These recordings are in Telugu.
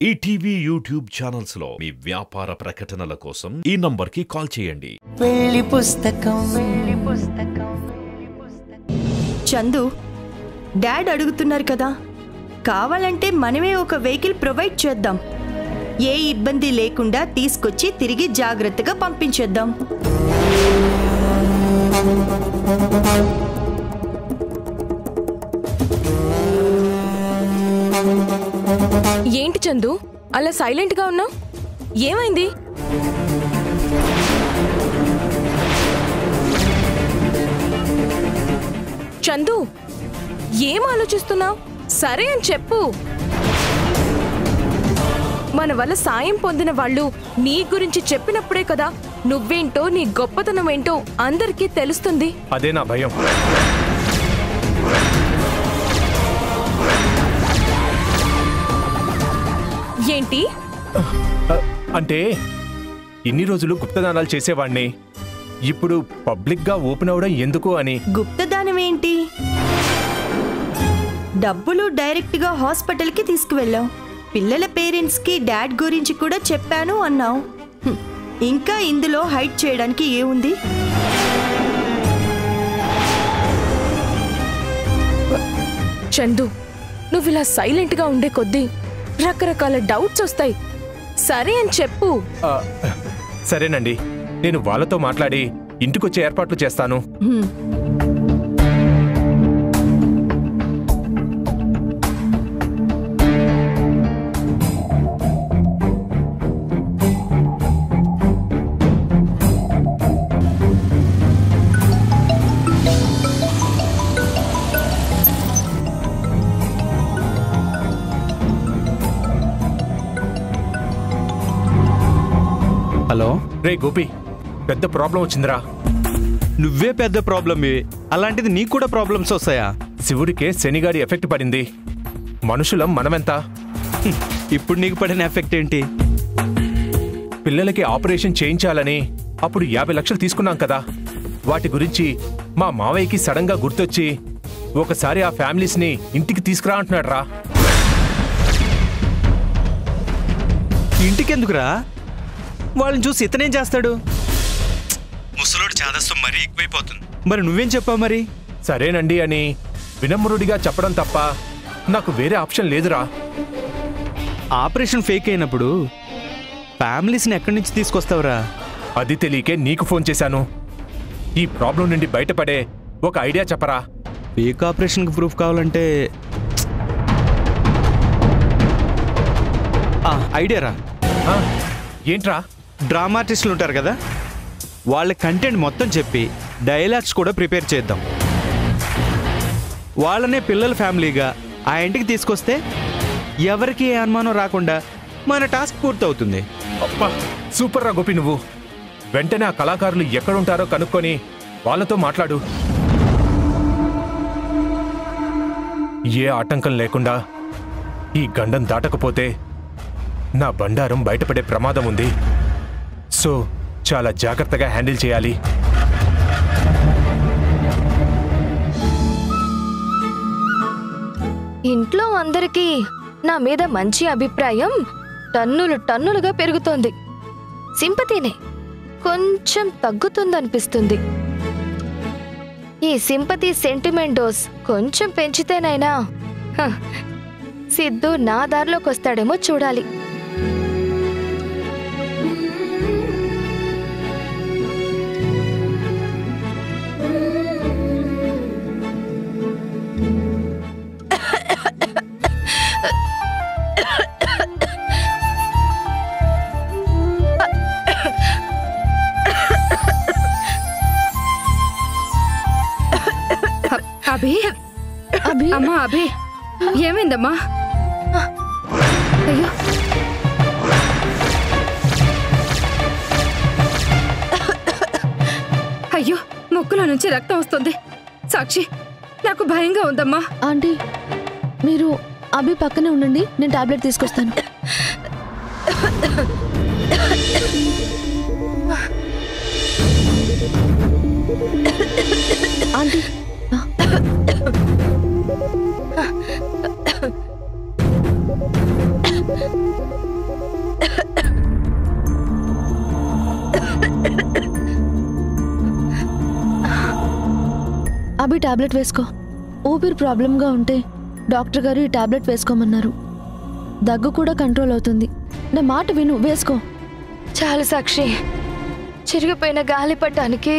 ఈటీవీ యూట్యూబ్ ఛానల్స్ లో మీ వ్యాపార ప్రకటనల కోసం ఈ నంబర్కి కాల్ చేయండి. పెళ్లి పుస్తకం చందు, డాడ్ అడుగుతున్నారు కదా, కావాలంటే మనమే ఒక వెహికల్ ప్రొవైడ్ చేద్దాం. ఏ ఇబ్బంది లేకుండా తీసుకొచ్చి తిరిగి జాగ్రత్తగా పంపించేద్దాం. ఏంటి చందు, అలా సైలెంట్ గా ఉన్నావు? ఏమైంది? చందు, ఏం ఆలోచిస్తున్నావు? సరే అని చెప్పు. మన వల్ల సాయం పొందిన వాళ్ళు నీ గురించి చెప్పినప్పుడే కదా నువ్వేంటో నీ గొప్పతనం ఏంటో అందరికీ తెలుస్తుంది. అదే నా భయం. ఏంటి అంటే ఇన్ని రోజులు గుప్తదానాలు చేసేవాణ్ణి, ఇప్పుడు పబ్లిక్ గా ఓపెన్ అవడం ఎందుకు అని. గుప్తదానం ఏంటి? డబ్బులు డైరెక్ట్ గా హాస్పిటల్ కి తీసుకువెళ్ళావు. పిల్లల పేరెంట్స్ కి డాడ్ గురించి కూడా చెప్పాను అన్నావు. ఇంకా ఇందులో హైడ్ చేయడానికి ఏముంది? చందు, నువ్వు ఇలా సైలెంట్ గా ఉండే కొద్దీ రకరకాల డౌట్స్ వస్తాయి. సరే అని చెప్పు. సరేనండి, నేను వాళ్ళతో మాట్లాడి ఇంటికొచ్చే ఏర్పాట్లు చేస్తాను. హలో రే గోపి, పెద్ద ప్రాబ్లం వచ్చిందిరా. నువ్వే పెద్ద ప్రాబ్లమ్. అలాంటిది నీకు కూడా ప్రాబ్లమ్స్ వస్తాయా? శివుడికే శనిగాడి ఎఫెక్ట్ పడింది. మనుషులం మనమెంత? ఇప్పుడు నీకు పడిన ఎఫెక్ట్ ఏంటి? పిల్లలకి ఆపరేషన్ చేయించాలని అప్పుడు 50 లక్షలు తీసుకున్నాం కదా, వాటి గురించి మా మావయ్యకి సడన్ గా గుర్తొచ్చి ఒకసారి ఆ ఫ్యామిలీస్ ని ఇంటికి తీసుకురా అంటున్నాడు రా. ఇంటికెందుకురా? వాళ్ళని చూసి ఇతనేం చేస్తాడు? ముసలోడు చాదస్తం మరీ ఎక్కువైపోతుంది. మరి నువ్వేం చెప్పావు మరి? సరేనండి అని వినమ్రుడిగా చెప్పడం తప్ప నాకు వేరే ఆప్షన్ లేదురా. ఆపరేషన్ ఫేక్ అయినప్పుడు ఫ్యామిలీస్ని ఎక్కడి నుంచి తీసుకొస్తావురా? అది తెలియకే నీకు ఫోన్ చేశాను. ఈ ప్రాబ్లం నుండి బయటపడే ఒక ఐడియా చెప్పరా. ఫేక్ ఆపరేషన్కి ప్రూఫ్ కావాలంటే ఐడియా రా. ఏంట్రా? డ్రామా ఆర్టిస్టులు ఉంటారు కదా, వాళ్ళ కంటెంట్ మొత్తం చెప్పి డైలాగ్స్ కూడా ప్రిపేర్ చేద్దాం. వాళ్ళనే పిల్లల ఫ్యామిలీగా ఆ ఇంటికి తీసుకొస్తే ఎవరికి ఏ అనుమానం రాకుండా మన టాస్క్ పూర్తవుతుంది. అబ్బా, సూపర్ రా గోపి నువ్వు. వెంటనే ఆ కళాకారులు ఎక్కడుంటారో కనుక్కొని వాళ్ళతో మాట్లాడు. ఏ ఆటంకం లేకుండా ఈ గండం దాటకపోతే నా బండారం బయటపడే ప్రమాదం ఉంది. సో చాలా జాగ్రత్తగా హ్యాండిల్ చేయాలి. ఇంట్లో అందరికీ నా మీద మంచి అభిప్రాయం టన్నులు టన్నులుగా పెరుగుతోంది. సింపతినే కొంచెం తగ్గుతుందనిపిస్తుంది. ఈ సింపతి సెంటిమెంట్ డోస్ కొంచెం పెంచితేనైనా సిద్ధు నా దారిలోకి వస్తాడేమో చూడాలి. అభి, అమ్మా అభి, ఏమైందమ్మా? అయ్యో, అయ్యో, ముక్కులో నుంచి రక్తం వస్తుంది. సాక్షి, నాకు భయంగా ఉందమ్మా. ఆంటీ, మీరు అభి పక్కనే ఉండండి, నేను టాబ్లెట్ తీసుకొస్తాను. ఆంటీ, అభి టాబ్లెట్ వేసుకో. ఊపిరి ప్రాబ్లంగా ఉంటే డాక్టర్ గారు ఈ టాబ్లెట్ వేసుకోమన్నారు. దగ్గు కూడా కంట్రోల్ అవుతుంది. నా మాట విను, వేసుకో. చాలు సాక్షి. చిరిగిపోయిన గాలిపటానికి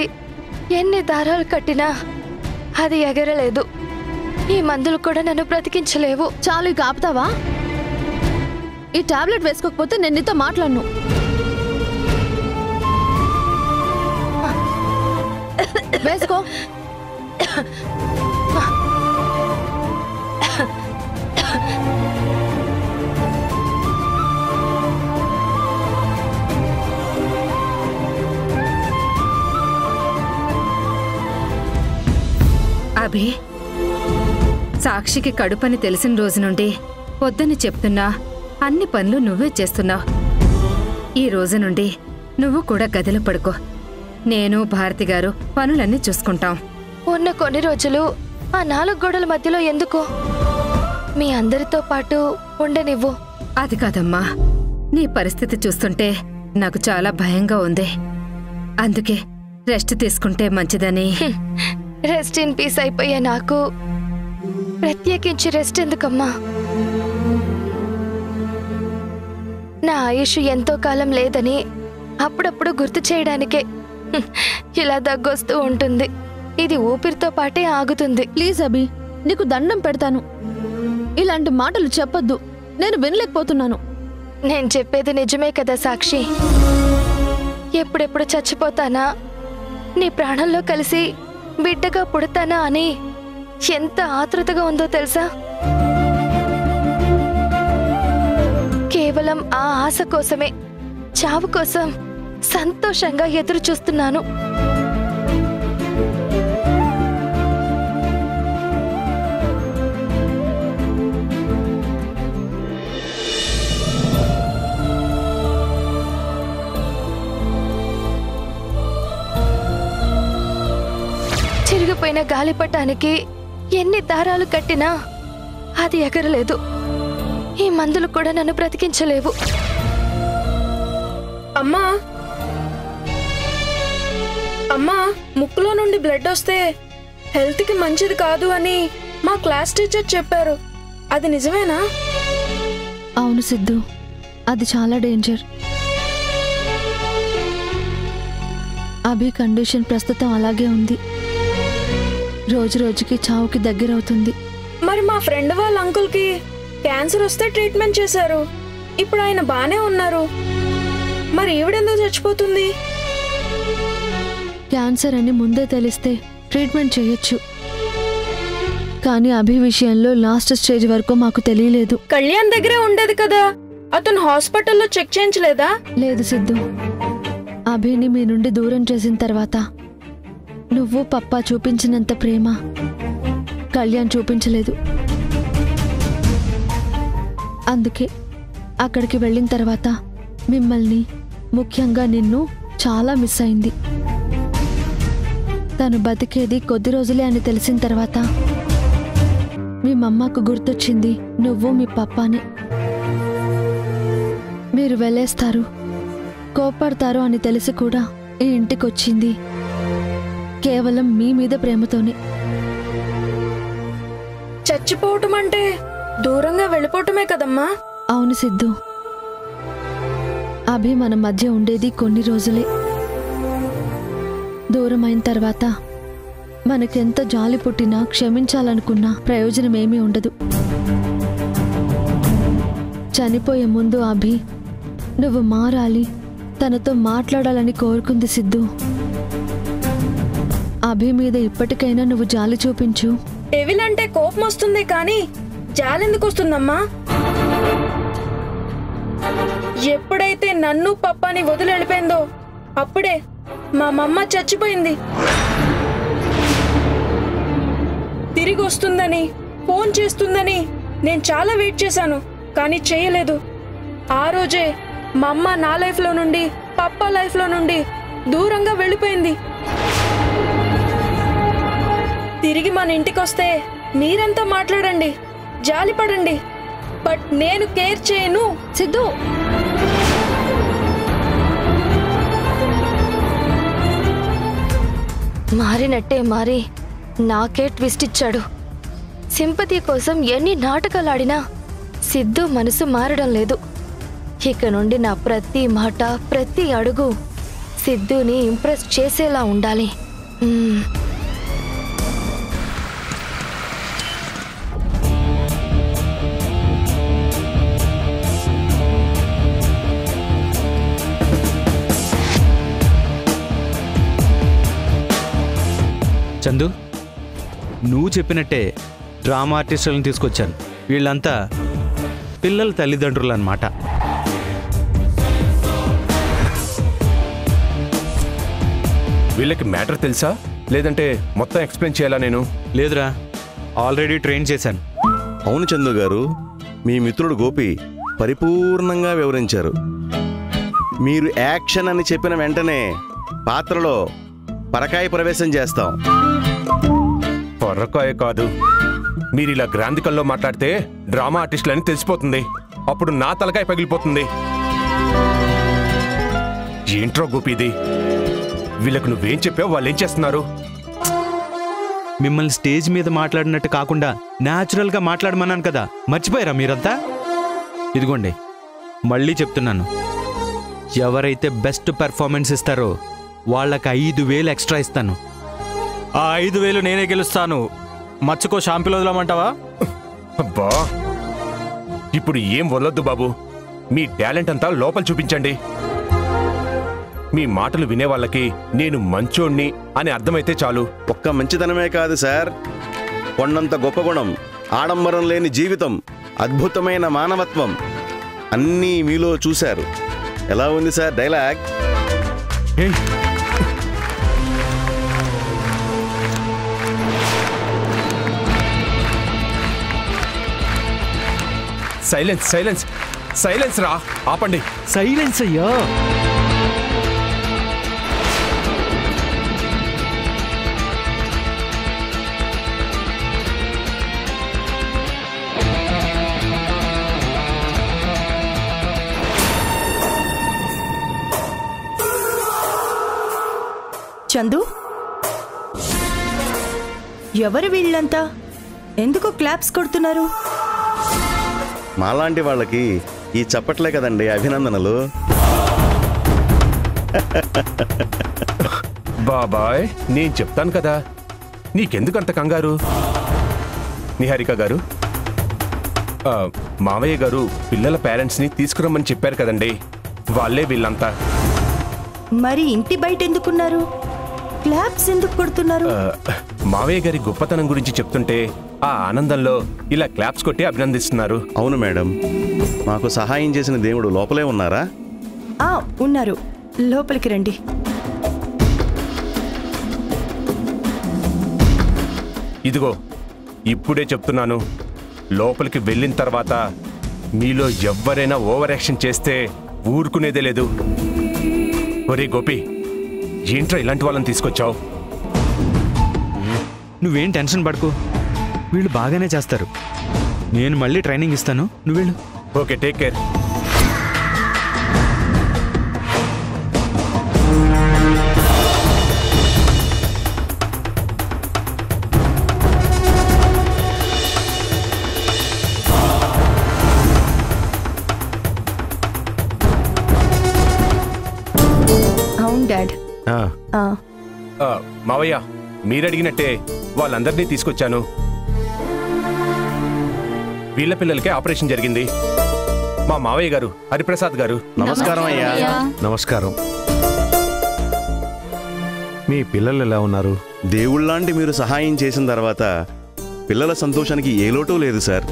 ఎన్ని దారాలు కట్టినా అది ఎగరలేదు. ఈ మందులు కూడా నన్ను బ్రతికించలేవు. చాలు, ఇక ఆపుతావా? ఈ టాబ్లెట్ వేసుకోకపోతే నేను నీతో మాట్లాడను. వేసుకో. అభి, సాక్షికి కడుపని తెలిసిన రోజు నుండి వద్దని చెప్తున్నా అన్ని పనులు నువ్వే చేస్తున్నావు. ఈ రోజు నుండి నువ్వు కూడా గదిలో పడుకో. నేను భారతి గారు పనులన్నీ చూసుకుంటాం. ఉన్న కొన్ని రోజులు ఆ 4 గోడల మధ్యలో ఎందుకు? మీ అందరితో పాటు ఉండనివ్వు. అది కాదమ్మా, నీ పరిస్థితి చూస్తుంటే నాకు చాలా భయంగా ఉంది. అందుకే రెస్ట్ తీసుకుంటే మంచిదని. రెస్ట్ ఇన్ పీస్ అయిపోయే నాకు ప్రత్యేకించి రెస్ట్ ఎందుకమ్మా? నా ఆయుష్ ఎంతో కాలం లేదని అప్పుడప్పుడు గుర్తు చేయడానికే ఇలా దగ్గొస్తూ ఉంటుంది. ఇది ఊపిరితో పాటే ఆగుతుంది. ప్లీజ్ అభి, నీకు దండం పెడతాను. ఇలాంటి మాటలు చెప్పొద్దు. నేను వినలేకపోతున్నాను. నేను చెప్పేది నిజమే కదా సాక్షి. ఎప్పుడెప్పుడు చచ్చిపోతానా, నీ ప్రాణంలో కలిసి బిడ్డగా పుడతానా అని ఎంత ఆతృతగా ఉందో తెలుసా? కేవలం ఆ ఆశ కోసమే, చావు కోసం సంతోషంగా ఎదురు చూస్తున్నాను. చిరిగిపోయిన గాలిపటానికి ఎన్ని దారాలు కట్టినా అది ఎగరలేదు. ఈ మందులు కూడా నన్ను బ్రతికించలేవు. అమ్మా, అమ్మా, ముక్కులో నుండి బ్లడ్ వస్తే హెల్త్కి మంచిది కాదు అని మా క్లాస్ టీచర్ చెప్పారు. అది నిజమేనా? అవును సిద్ధు, అది చాలా డేంజర్. అభి కండిషన్ ప్రస్తుతం అలాగే ఉంది. రోజు రోజుకి చావుకి దగ్గరవుతుంది. మరి మా ఫ్రెండ్ వాళ్ళ అంకుల్కి క్యాన్సర్ వస్తే ట్రీట్మెంట్ చేశారు. ఇప్పుడు ఆయన బానే ఉన్నారు. మరి ఈవిడెందుకు చచ్చిపోతుంది? క్యాన్సర్ అని ముందే తెలిస్తే ట్రీట్మెంట్ చేయొచ్చు. కానీ అభి విషయంలో లాస్ట్ స్టేజ్ వరకు మాకు తెలియలేదు. కళ్యాణ్ దగ్గరే ఉండేది కదా, అతను హాస్పిటల్లో చెక్ చేయించలేదా? లేదు సిద్ధు, అభిని మీ నుండి దూరం చేసిన తర్వాత నువ్వు పప్పా చూపించినంత ప్రేమ కళ్యాణ్ చూపించలేదు. అందుకే అక్కడికి వెళ్ళిన తర్వాత మిమ్మల్ని, ముఖ్యంగా నిన్ను చాలా మిస్ అయింది. తను బతికేది కొద్ది రోజులే అని తెలిసిన తర్వాత మీ మమ్మకు గుర్తొచ్చింది నువ్వు మీ పప్పానే. మీరు వెళ్ళేస్తారు, కోపడతారు అని తెలిసి కూడా ఈ ఇంటికొచ్చింది కేవలం మీ మీద ప్రేమతోనే. చచ్చిపోవటం అంటే దూరంగా వెళ్ళిపోవటమే కదమ్మా. అవును సిద్ధు, అభి మన మధ్య ఉండేది కొన్ని రోజులే. దూరమైన తర్వాత మనకెంత జాలి పుట్టినా, క్షమించాలనుకున్నా ప్రయోజనమేమీ ఉండదు. చనిపోయే ముందు అభి నువ్వు మారాలి, తనతో మాట్లాడాలని కోరుకుంది సిద్ధు. అభి మీద ఇప్పటికైనా నువ్వు జాలి చూపించు. డెవిల్ అంటే కోపం వస్తుంది కానీ జాలెందుకు వస్తుందమ్మా? ఎప్పుడైతే నన్ను పప్పాని వదిలి వెళ్ళిపోయిందో అప్పుడే మా మమ్మ చచ్చిపోయింది. తిరిగి వస్తుందని, ఫోన్ చేస్తుందని నేను చాలా వెయిట్ చేశాను, కానీ చేయలేదు. ఆ రోజే మా అమ్మ నా లైఫ్లో నుండి, పప్పా లైఫ్లో నుండి దూరంగా వెళ్ళిపోయింది. తిరిగి మన ఇంటికి వస్తే మీరంతా మాట్లాడండి, జాలిపడండి, బట్ నేను కేర్ చేయను. సిద్ధు, మారినట్టే మారి నాకే ట్విస్ట్ ఇచ్చాడు. సింపతి కోసం ఎన్ని నాటకాలాడినా సిద్ధు మనసు మారడం లేదు. ఇక నుండి నా ప్రతి మాట ప్రతి అడుగు సిద్ధుని ఇంప్రెస్ చేసేలా ఉండాలి. చందు, నువ్వు చెప్పినట్టే డ్రామా ఆర్టిస్టులను తీసుకొచ్చాను. వీళ్ళంతా పిల్లల తల్లిదండ్రులు అన్నమాట. వీళ్ళకి మ్యాటర్ తెలుసా, లేదంటే మొత్తం ఎక్స్ప్లెయిన్ చేయాలా నేను? లేదురా, ఆల్రెడీ ట్రైన్ చేశాను. అవును చందు గారు, మీ మిత్రుడు గోపి పరిపూర్ణంగా వివరించారు. మీరు యాక్షన్ అని చెప్పిన వెంటనే పాత్రలో పరకాయ ప్రవేశం చేస్తాం. పొర్రకాయ కాదు, మీరు ఇలా గ్రాంధికంలో మాట్లాడితే డ్రామా ఆర్టిస్టులని తెలిసిపోతుంది. అప్పుడు నా తలకాయ పగిలిపోతుంది. ఏంట్రో గోపీది, వీళ్ళకు నువ్వేం చెప్పావు, వాళ్ళు ఏం చేస్తున్నారు? మిమ్మల్ని స్టేజ్ మీద మాట్లాడినట్టు కాకుండా న్యాచురల్గా మాట్లాడమన్నాను కదా, మర్చిపోయారా మీరంతా? ఇదిగోండి, మళ్ళీ చెప్తున్నాను, ఎవరైతే బెస్ట్ పెర్ఫార్మెన్స్ ఇస్తారో వాళ్ళకి 5,000 ఎక్స్ట్రా ఇస్తాను. ఆ 5,000 నేనే గెలుస్తాను. మచ్చుకో షాంపిల్ వదలమంటావా? అబ్బా, ఇప్పుడు ఏం వదలొద్దు బాబు. మీ టాలెంట్ అంతా లోపల చూపించండి. మీ మాటలు వినే వాళ్ళకి నేను మంచోణ్ణి అని అర్థమైతే చాలు. ఒక్క మంచితనమే కాదు సార్, కొండంత గొప్ప గుణం, ఆడంబరం లేని జీవితం, అద్భుతమైన మానవత్వం అన్నీ మీలో చూశారు. ఎలా ఉంది sir dialogue? Silence silence silence రా, ఆపండి. సైలెన్స్ అయ్యా. చందు, ఎవరు వీళ్ళంతా? ఎందుకు క్లాప్స్ కొడుతున్నారు? మాలాంటి వాళ్ళకి ఈ చప్పట్లే కదండి అభినందనలు. బాబాయ్, నేను చెప్తాను కదా, నీకెందుకంత కంగారు? నిహారిక గారు, మావయ్య గారు పిల్లల పేరెంట్స్ని తీసుకురమ్మని చెప్పారు కదండి, వాళ్ళే వీళ్ళంతా. మరి ఇంటి బయట ఎందుకున్నారు? క్లాప్స్ ఎందుకు కొడుతున్నారు? మావయ్య గారి గొప్పతనం గురించి చెప్తుంటే ఆ ఆనందంలో ఇలా క్లాప్స్ కొట్టి అభినందిస్తున్నారు. అవును మేడం, మాకు సహాయం చేసిన దేవుడు లోపలే ఉన్నారా? ఉన్నారు, లోపలికి రండి. ఇదిగో ఇప్పుడే చెప్తున్నాను, లోపలికి వెళ్ళిన తర్వాత మీలో ఎవ్వరైనా ఓవర్ యాక్షన్ చేస్తే ఊరుకునేదే లేదు. ఒరే గోపి, ఏంట్రా ఇలాంటి వాళ్ళని తీసుకొచ్చావు? నువ్వేం టెన్షన్ పడుకో, వీళ్ళు బాగానే చేస్తారు. నేను మళ్ళీ ట్రైనింగ్ ఇస్తాను, నువ్వు వెళ్ళు. Okay, take care. అవును డాడ్. మావయ్య, మీరడిగినట్టే వాళ్ళందరినీ తీసుకొచ్చాను. వీళ్ళ పిల్లలకే ఆపరేషన్ జరిగింది. మా మావయ్య గారు హరిప్రసాద్ గారు. నమస్కారం అయ్యా. నమస్కారం. మీ పిల్లలు ఎలా ఉన్నారు? దేవుళ్ళలాంటి మీరు సహాయం చేసిన తర్వాత పిల్లల సంతోషానికి ఏ లోటు లేదు సార్.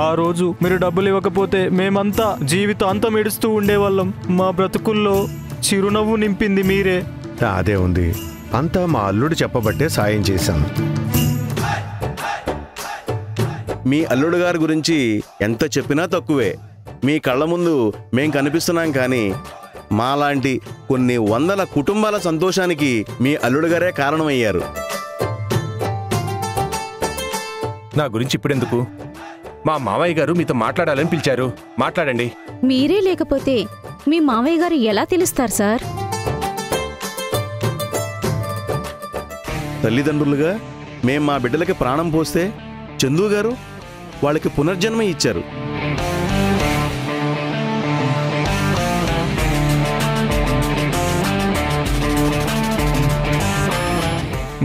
ఆ రోజు మీరు డబ్బులు ఇవ్వకపోతే మేమంతా జీవితాంతం ఏడుస్తూ ఉండేవాళ్ళం. మా బ్రతుకుల్లో చిరునవ్వు నింపింది మీరే. అదే ఉంది, అంతా మా అల్లుడు చెప్పబట్టే సాయం చేశాను. మీ అల్లుడు గారి గురించి ఎంత చెప్పినా తక్కువే. మీ కళ్ళ ముందు మేం కనిపిస్తున్నాం, కానీ మాలాంటి కొన్ని వందల కుటుంబాల సంతోషానికి మీ అల్లుడు గారే కారణమయ్యారు. నా గురించి ఇప్పుడెందుకు? మా మావయ్య గారు మీతో మాట్లాడాలని పిలిచారు, మాట్లాడండి. మీరే లేకపోతే మీ మావయ్య గారు ఎలా తెలుస్తారు సార్? తల్లిదండ్రులుగా మేం మా బిడ్డలకి ప్రాణం పోస్తే చందు గారు వాళ్ళకి పునర్జన్మ ఇచ్చారు.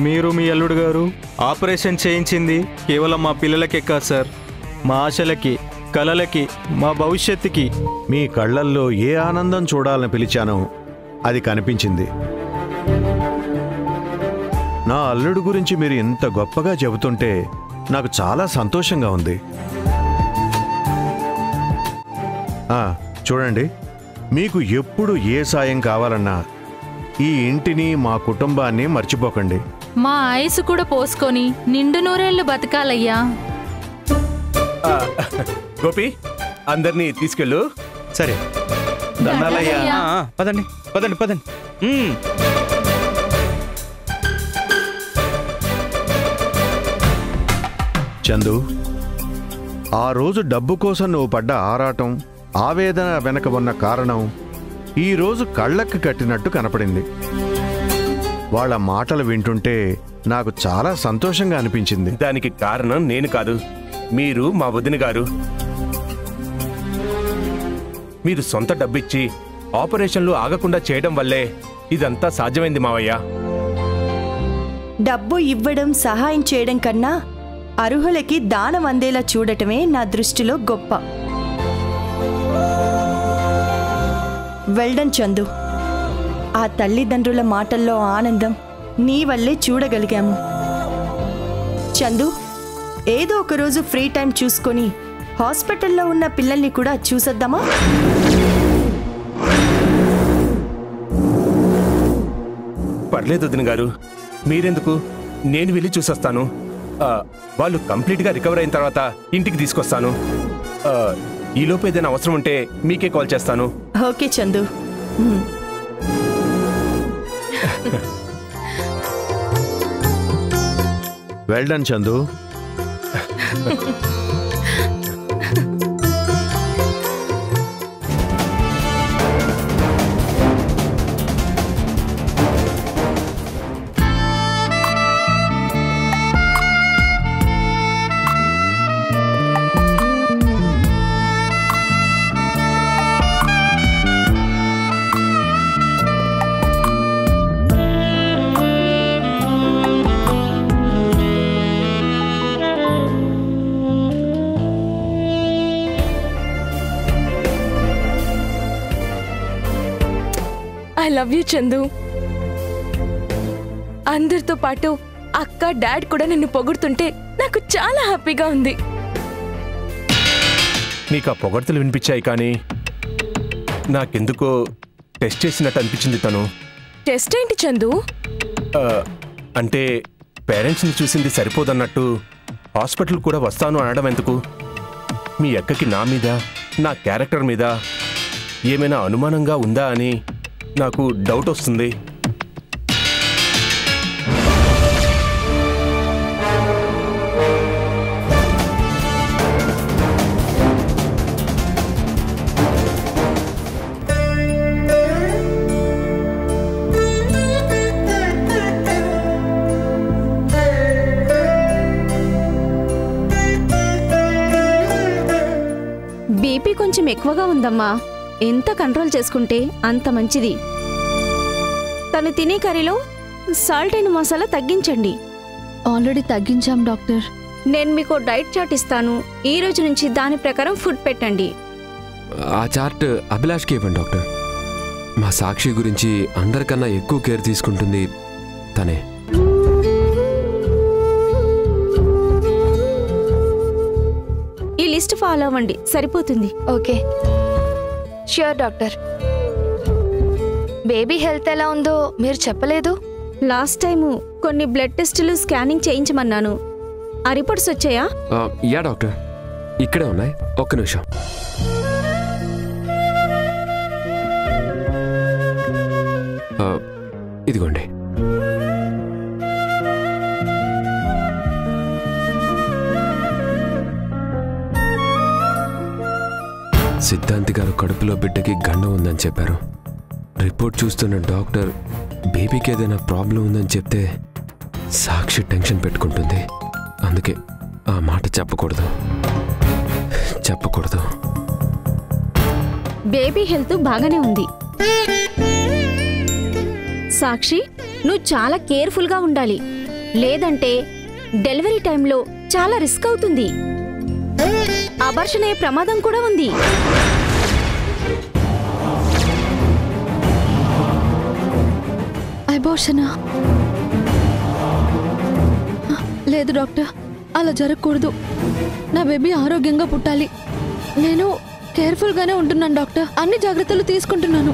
మీరు మీ అల్లుడు గారు ఆపరేషన్ చేయించింది కేవలం మా పిల్లలకే కాదు సార్, మా ఆశలకి, కలలకి, మా భవిష్యత్తుకి. మీ కళ్ళల్లో ఏ ఆనందం చూడాలని పిలిచానో అది కనిపించింది. నా అల్లుడు గురించి మీరు ఇంత గొప్పగా చెబుతుంటే నాకు చాలా సంతోషంగా ఉంది. చూడండి, మీకు ఎప్పుడు ఏ సాయం కావాలన్నా ఈ ఇంటిని మా కుటుంబాన్ని మర్చిపోకండి. మా ఆయుసు కూడా పోసుకొని నిండు నూరేళ్లు బతకాలయ్యా. గోపి, అందరినీ తీసుకెళ్ళు. సరే, పదండి పదండి పదండి. చందు, ఆ రోజు డబ్బు కోసం నువ్వు పడ్డ ఆరాటం, ఆవేదన వెనక ఉన్న కారణం ఈరోజు కళ్ళకి కట్టినట్టు కనపడింది. వాళ్ళ మాటలు వింటుంటే నాకు చాలా సంతోషంగా అనిపించింది. దానికి కారణం నేను కాదు, మీరు మా వదిన గారు. మీరు సొంత డబ్బిచ్చి ఆపరేషన్లు ఆగకుండా చేయడం వల్లే ఇదంతా సాధ్యమైంది మావయ్య. డబ్బు ఇవ్వడం, సహాయం చేయడం కన్నా అర్హులకి దానం అందేలా చూడటమే నా దృష్టిలో గొప్ప. వెల్డన్ చందు. ఆ తల్లిదండ్రుల మాటల్లో ఆనందం నీ వల్లే చూడగలిగాము. చందు, ఏదో ఒకరోజు ఫ్రీ టైం చూసుకొని హాస్పిటల్లో ఉన్న పిల్లల్ని కూడా చూసొద్దామా? పర్లేదు వదిన గారు, మీరెందుకు, నేను వెళ్ళి చూసొస్తాను. వాళ్ళు కంప్లీట్గా రికవర్ అయిన తర్వాత ఇంటికి తీసుకొస్తాను. ఈలోపు ఏదైనా అవసరం ఉంటే మీకే కాల్ చేస్తాను. Okay Chandu. Well done Chandu. I love you Chandu. అందరితో పాటు అక్క, డాడ్ కూడా నిన్ను పొగుడుతుంటే నాకు చాలా హ్యాపీగా ఉంది. నీకు ఆ పొగడ్తలు వినిపించాయి, కానీ నాకెందుకో టెస్ట్ చేసినట్టు అనిపించింది తను. టెస్ట్ ఏంటి చందు? అంటే పేరెంట్స్ని చూసింది సరిపోదన్నట్టు హాస్పిటల్ కూడా వస్తాను అనడం ఎందుకు? మీ అక్కకి నా మీద, నా క్యారెక్టర్ మీద ఏమైనా అనుమానంగా ఉందా అని నాకు డౌట్ వస్తుంది. బీపీ కొంచెం ఎక్కువగా ఉందమ్మా. ఎంత కంట్రోల్ చేసుకుంటే అంత మంచిది. తను తినే కర్రీలో సాల్ట్ అండ్ మసాలా తగ్గించండి. ఆల్రెడీ తగ్గించాం డాక్టర్. నేను మీకు డైట్ చార్ట్ ఇస్తాను. ఈ రోజు నుంచి దాని ప్రకారం ఫుడ్ పెట్టండి. ఆ చార్ట్ అభిలాష్కి ఇవ్వండి డాక్టర్. మా సాక్షి గురించి అందరికన్నా ఎక్కువ కేర్ తీసుకుంటుంది తనే. ఈ లిస్ట్ ఫాలో అవ్వండి, సరిపోతుంది. Okay, sure doctor. Baby health ఎలా ఉందో మీరు చెప్పలేదు. లాస్ట్ టైము కొన్ని బ్లడ్ టెస్టులు, స్కానింగ్ చేయించమన్నాను. ఆ రిపోర్ట్స్ వచ్చాయా? యా డాక్టర్, ఇక్కడే ఉన్నాయి. ఒక్క నిమిషం. ఇదిగోండి. సిద్ధాంతి గారు కడుపులో బిడ్డకి గండం ఉందని చెప్పారు. రిపోర్ట్ చూస్తున్న డాక్టర్ బేబీకి ఏదైనా ప్రాబ్లం ఉందని చెప్తే సాక్షి టెన్షన్ పెట్టుకుంటుంది. అందుకే ఆ మాట చెప్పకూడదు. బేబీ హెల్త్ బాగానే ఉంది. సాక్షి, నువ్వు చాలా కేర్ఫుల్గా ఉండాలి. లేదంటే డెలివరీ టైంలో చాలా రిస్క్ అవుతుంది. అబార్షన్ అయ్యే ప్రమాదం కూడా ఉంది. అబార్షనా? లేదు డాక్టర్, అలా జరగకూడదు. నా బేబీ ఆరోగ్యంగా పుట్టాలి. నేను కేర్ఫుల్గానే ఉంటున్నాను డాక్టర్, అన్ని జాగ్రత్తలు తీసుకుంటున్నాను.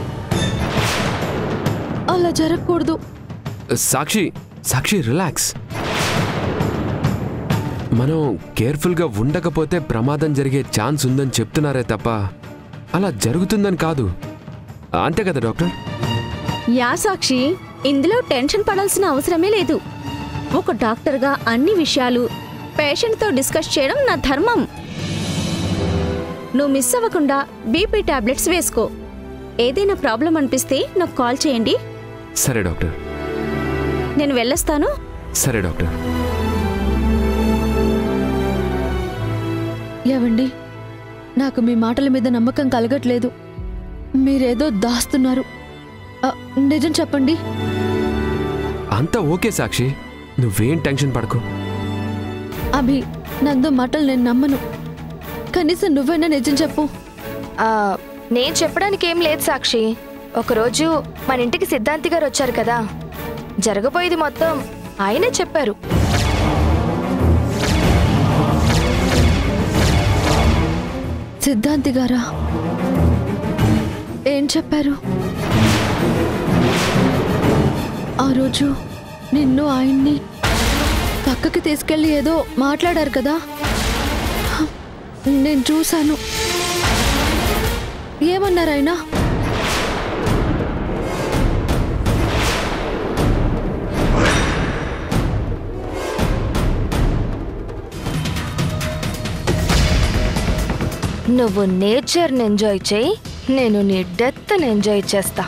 అలా జరగకూడదు. సాక్షి రిలాక్స్. మనం కేర్ఫుల్గా ఉండకపోతే ప్రమాదం జరిగే ఛాన్స్ ఉందని చెప్తున్నారే తప్ప అలా జరుగుతుందని కాదు. అంతే కదా డాక్టర్? యా సాక్షి, ఇందులో టెన్షన్ పడాల్సిన అవసరమే లేదు. ఒక డాక్టర్గా అన్ని విషయాలు పేషెంట్తో డిస్కస్ చేయడం నా ధర్మం. నువ్వు మిస్ అవ్వకుండా బీపీ టాబ్లెట్స్ వేసుకో. ఏదైనా ప్రాబ్లం అనిపిస్తే నాకు కాల్ చేయండి. సరే డాక్టర్. నేను వెళ్ళొస్తాను. సరే డాక్టర్. ఏవండి, నాకు మీ మాటల మీద నమ్మకం కలగట్లేదు. మీరేదో దాస్తున్నారు. నిజం చెప్పండి. అంతా ఓకే సాక్షి, నువ్వేం టెన్షన్ పడకు. అభి, నందు మాటలు నేను నమ్మను. కనీసం నువ్వైనా నిజం చెప్పు. నేను చెప్పడానికి ఏం లేదు సాక్షి. ఒకరోజు మన ఇంటికి సిద్ధాంతి గారు వచ్చారు కదా, జరగబోయేది మొత్తం ఆయనే చెప్పారు. సిద్ధాంతి గారా? ఏం చెప్పారు? ఆ రోజు నిన్ను ఆయన్ని పక్కకి తీసుకెళ్ళి ఏదో మాట్లాడారు కదా, నేను చూశాను. ఏమన్నారు ఆయన? నువ్వు నేచర్ని ఎంజాయ్ చేయి, నేను నీ డెత్ని ఎంజాయ్ చేస్తా.